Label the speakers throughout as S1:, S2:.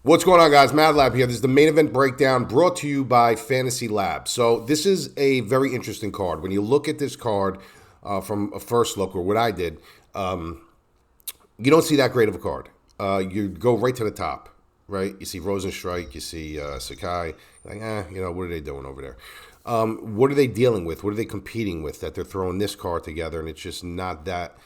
S1: What's going on, guys? MadLab here. This is the main event breakdown brought to you by Fantasy Lab. So this is a very interesting card. When you look at this card from a first look, or what I did, you don't see that great of a card. You go right to the top, right? You see Rozenstruick, you see Sakai. Like, what are they doing over there? What are they dealing with? What are they competing with that they're throwing this card together, and it's just not that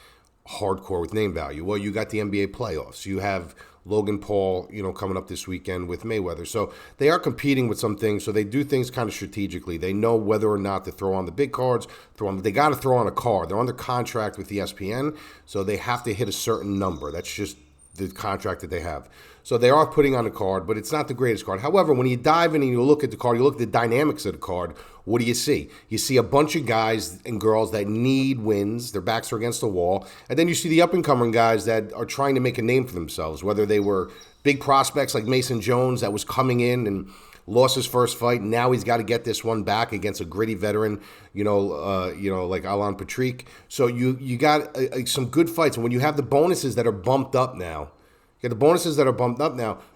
S1: hardcore with name value? Well, you got the NBA playoffs. You have Logan Paul, coming up this weekend with Mayweather. So they are competing with some things. So they do things kind of strategically. They know whether or not to throw on the big cards. They got to throw on a card. They're under contract with ESPN, so they have to hit a certain number. That's just the contract that they have. So they are putting on a card, but it's not the greatest card. However, when you dive in and you look at the card, you look at the dynamics of the card, what do you see? You see a bunch of guys and girls that need wins. Their backs are against the wall. And then you see the up-and-coming guys that are trying to make a name for themselves, whether they were big prospects like Mason Jones that was coming in and lost his first fight. Now he's got to get this one back against a gritty veteran, like Alan Patrick. So you got some good fights. And when you have the bonuses that are bumped up now,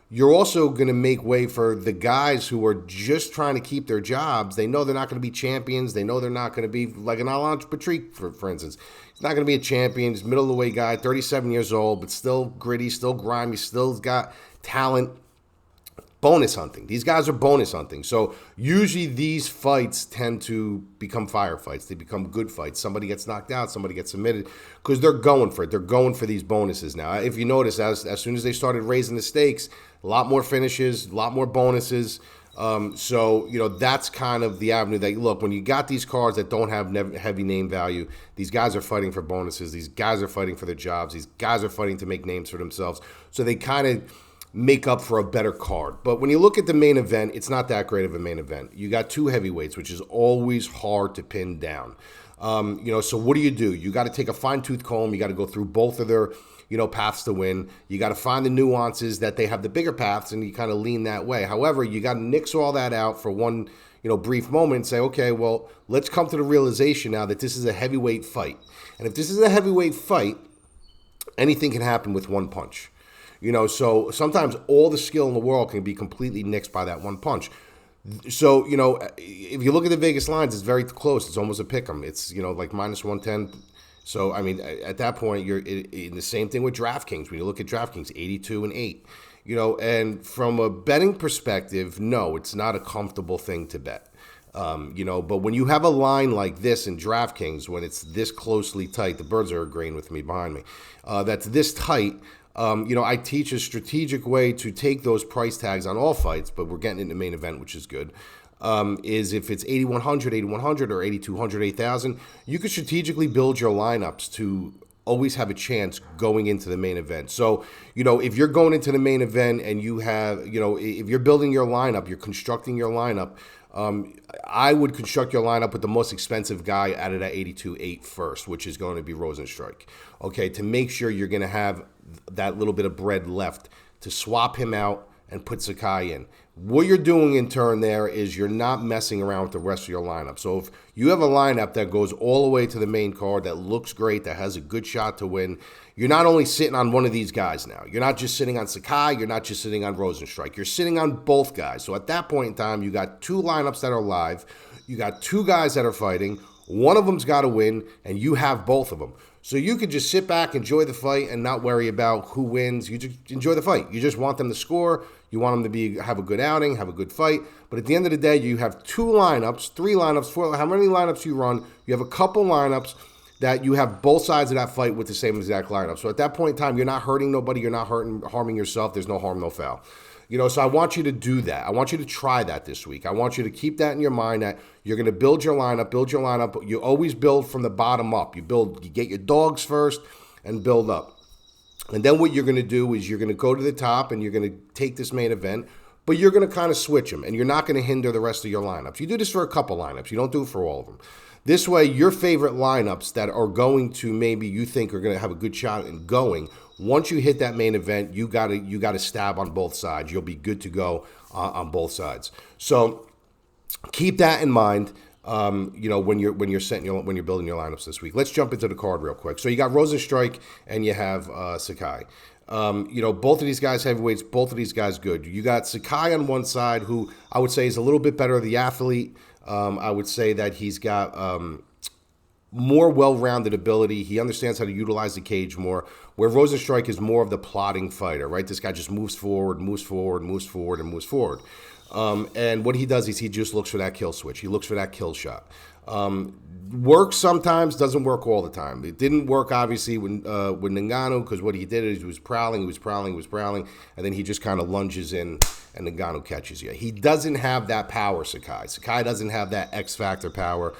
S1: you're also going to make way for the guys who are just trying to keep their jobs. They know they're not going to be champions. They know they're not going to be like an Alan Patrick, for instance. He's not going to be a champion. He's a middle-of-the-way guy, 37 years old, but still gritty, still grimy, still got talent. Bonus hunting. These guys are bonus hunting. So usually these fights tend to become firefights. They become good fights. Somebody gets knocked out. Somebody gets submitted because they're going for it. They're going for these bonuses now. If you notice, as soon as they started raising the stakes, a lot more finishes, a lot more bonuses. That's kind of the avenue that you look. When you got these cards that don't have heavy name value, these guys are fighting for bonuses. These guys are fighting for their jobs. These guys are fighting to make names for themselves. So they kind of make up for a better card. But when you look at the main event, it's not that great of a main event. You got two heavyweights, which is always hard to pin down. So what do? You got to take a fine-tooth comb. You got to go through both of their, paths to win. You got to find the nuances that they have the bigger paths, and you kind of lean that way. However, you got to nix all that out for one, brief moment and say, okay, well, let's come to the realization now that this is a heavyweight fight. And if this is a heavyweight fight, anything can happen with one punch. So sometimes all the skill in the world can be completely nixed by that one punch. So, if you look at the Vegas lines, it's very close. It's almost a pick 'em. It's, like minus 110. So, at that point, you're in the same thing with DraftKings. When you look at DraftKings, 82 and 8. And from a betting perspective, no, it's not a comfortable thing to bet. But when you have a line like this in DraftKings, when it's this closely tight, the birds are agreeing with me behind me, that's this tight. I teach a strategic way to take those price tags on all fights, but we're getting into the main event, which is good. Is if it's 8,100, or 8,200, 8,000, you could strategically build your lineups to always have a chance going into the main event. So, if you're going into the main event and you have, if you're building your lineup, you're constructing your lineup, I would construct your lineup with the most expensive guy out of that 82-8 first, which is going to be Rozenstruick. Okay, to make sure you're going to have that little bit of bread left to swap him out and put Sakai in. What you're doing in turn there is you're not messing around with the rest of your lineup. So if you have a lineup that goes all the way to the main card, that looks great, that has a good shot to win, you're not only sitting on one of these guys now. You're not just sitting on Sakai. You're not just sitting on Rozenstruick. You're sitting on both guys. So at that point in time, you got two lineups that are live. You got two guys that are fighting. One of them's got to win, and you have both of them. So you could just sit back, enjoy the fight, and not worry about who wins. You just enjoy the fight. You just want them to score. You want them to have a good outing, have a good fight. But at the end of the day, you have two lineups, three lineups, four. How many lineups you run? You have a couple lineups that you have both sides of that fight with the same exact lineup. So at that point in time, you're not hurting nobody. You're not harming yourself. There's no harm, no foul. So I want you to do that. I want you to try that this week. I want you to keep that in your mind that you're going to build your lineup. You always build from the bottom up. You get your dogs first and build up. And then what you're going to do is you're going to go to the top and you're going to take this main event, but you're going to kind of switch them and you're not going to hinder the rest of your lineups. You do this for a couple lineups. You don't do it for all of them. This way, your favorite lineups that are going to maybe you think are going to have a good shot in going, once you hit that main event, you got to stab on both sides. You'll be good to go on both sides. So keep that in mind. When you're building your lineups this week. Let's jump into the card real quick. So you got Rozenstruick and you have Sakai. Both of these guys heavyweights, both of these guys good. You got Sakai on one side, who I would say is a little bit better of the athlete. I would say that he's got more well-rounded ability. He understands how to utilize the cage more, where Rozenstruick is more of the plodding fighter, right? This guy just moves forward, moves forward, moves forward, and moves forward. And what he does is he just looks for that kill switch. He looks for that kill shot. Works sometimes, doesn't work all the time. It didn't work, obviously, with Ngannou, because what he did is he was prowling, and then he just kind of lunges in, and Ngannou catches you. He doesn't have that power, Sakai. Sakai doesn't have that X-factor power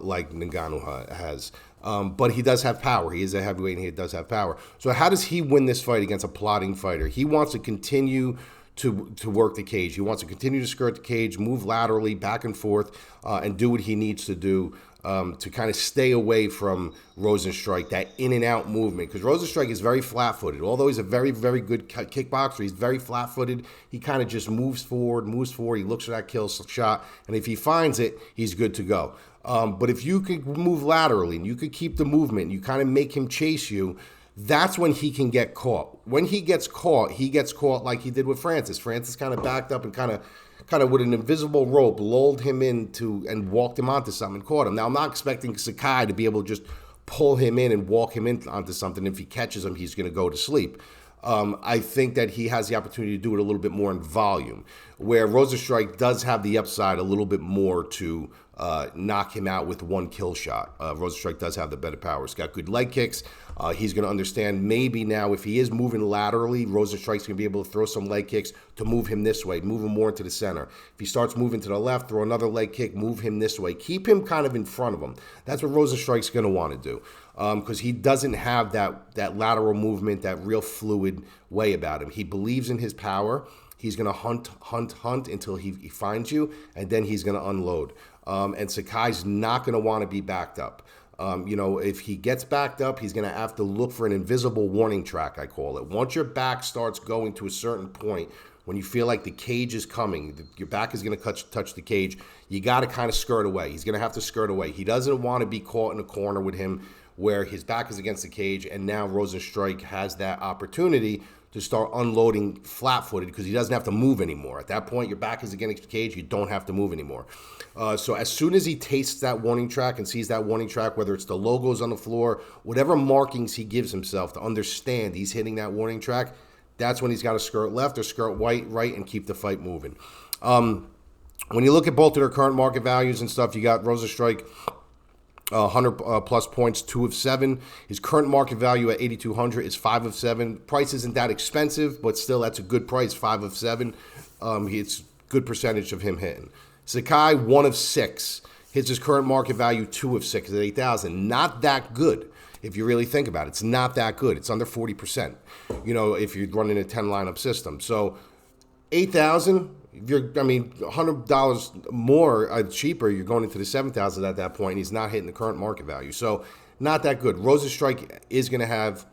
S1: like Ngannou has. But he does have power. He is a heavyweight, and he does have power. So how does he win this fight against a plodding fighter? He wants to continue to work the cage. He wants to continue to skirt the cage, move laterally, back and forth, and do what he needs to do to kind of stay away from Rozenstruick, that in and out movement. Because Rozenstruick is very flat-footed. Although he's a very, very good kickboxer, he's very flat-footed. He kind of just moves forward. He looks for that kill shot, and if he finds it, he's good to go. But if you could move laterally and you could keep the movement, and you kind of make him chase you, that's when he can get caught. When he gets caught like he did with Francis. Francis kind of backed up and kind of with an invisible rope lulled him into and walked him onto something and caught him. Now, I'm not expecting Sakai to be able to just pull him in and walk him in onto something. If he catches him, he's going to go to sleep. I think that he has the opportunity to do it a little bit more in volume, where Rozenstruick does have the upside a little bit more to knock him out with one kill shot. Rozenstruick does have the better power. He's got good leg kicks. He's going to understand maybe now if he is moving laterally, Rozenstruick's going to be able to throw some leg kicks to move him this way, move him more into the center. If he starts moving to the left, throw another leg kick, move him this way. Keep him kind of in front of him. That's what Rozenstruick's going to want to do because he doesn't have that lateral movement, that real fluid way about him. He believes in his power. He's going to hunt until he finds you, and then he's going to unload. And Sakai's not going to want to be backed up. If he gets backed up, he's going to have to look for an invisible warning track, I call it. Once your back starts going to a certain point, when you feel like the cage is coming, your back is going to touch the cage, you got to kind of skirt away. He's going to have to skirt away. He doesn't want to be caught in a corner with him where his back is against the cage, and now Rozenstruick has that opportunity to start unloading flat-footed because he doesn't have to move anymore. At that point, your back is against the cage. You don't have to move anymore. So as soon as he tastes that warning track and sees that warning track, whether it's the logos on the floor, whatever markings he gives himself to understand he's hitting that warning track, that's when he's got to skirt left or skirt right and keep the fight moving. When you look at both of their current market values and stuff, you got Rozenstruick 100 plus points, 2 of 7. His current market value at 8,200 is 5 of 7. Price isn't that expensive, but still that's a good price, 5 of 7. It's good percentage of him hitting. Sakai, 1 of 6. His current market value, 2 of 6 at 8,000. Not that good. If you really think about it, it's not that good. It's under 40%, if you're running a 10 lineup system. So 8,000, $100 more cheaper, you're going into the 7,000 at that point, and he's not hitting the current market value. So not that good. Rozenstruick is going to have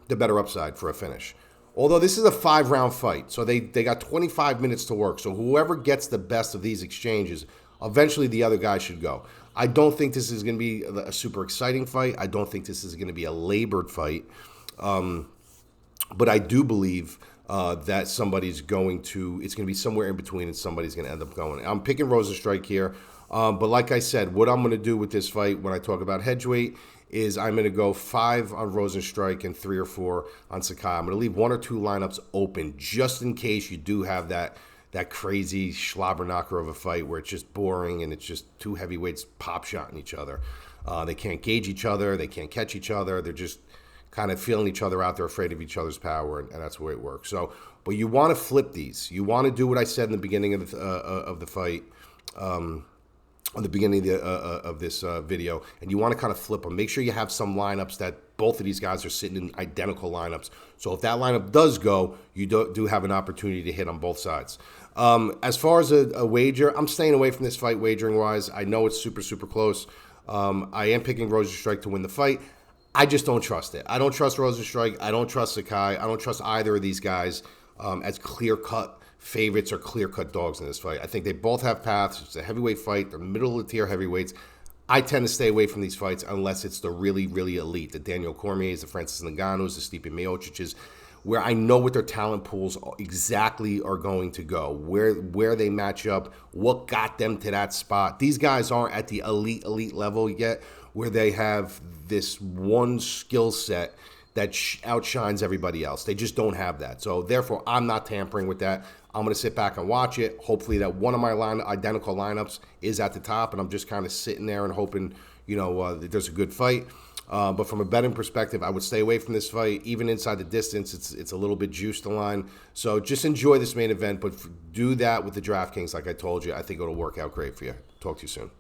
S1: the better upside for a finish. Although this is a 5-round fight, so they got 25 minutes to work. So whoever gets the best of these exchanges, eventually the other guy should go. I don't think this is going to be a super exciting fight. I don't think this is going to be a labored fight. But I do believe that it's going to be somewhere in between and somebody's going to end up going. I'm picking Rozenstruick here. But like I said, what I'm going to do with this fight when I talk about hedgeweight is I'm going to go 5 on Rozenstruick and 3 or 4 on Sakai. I'm going to leave 1 or 2 lineups open just in case you do have that crazy slobber knocker of a fight where it's just boring and it's just 2 heavyweights pop-shotting each other. They can't gauge each other. They can't catch each other. They're just kind of feeling each other out. They're afraid of each other's power, and that's the way it works. So, but you want to flip these. You want to do what I said in the beginning of the fight, at the beginning of this video, and you want to kind of flip them. Make sure you have some lineups that both of these guys are sitting in identical lineups. So if that lineup does go, you do have an opportunity to hit on both sides. As far as a wager, I'm staying away from this fight wagering-wise. I know it's super, super close. I am picking Rozenstruick to win the fight. I just don't trust it. I don't trust Rozenstruick. I don't trust Sakai. I don't trust either of these guys as clear-cut favorites or clear-cut dogs in this fight. I think they both have paths. It's a heavyweight fight. They're middle-of-the-tier heavyweights. I tend to stay away from these fights unless it's the really, really elite, the Daniel Cormier's, the Francis Ngannou's, the Stipe Miocic's, where I know what their talent pools exactly are going to go, where they match up, what got them to that spot. These guys aren't at the elite level yet, where they have this one skill set that outshines everybody else. They just don't have that. So therefore, I'm not tampering with that. I'm going to sit back and watch it. Hopefully that one of my identical lineups is at the top, and I'm just kind of sitting there and hoping, that there's a good fight. But from a betting perspective, I would stay away from this fight. Even inside the distance, it's a little bit juiced the line. So just enjoy this main event, but do that with the DraftKings like I told you. I think it'll work out great for you. Talk to you soon.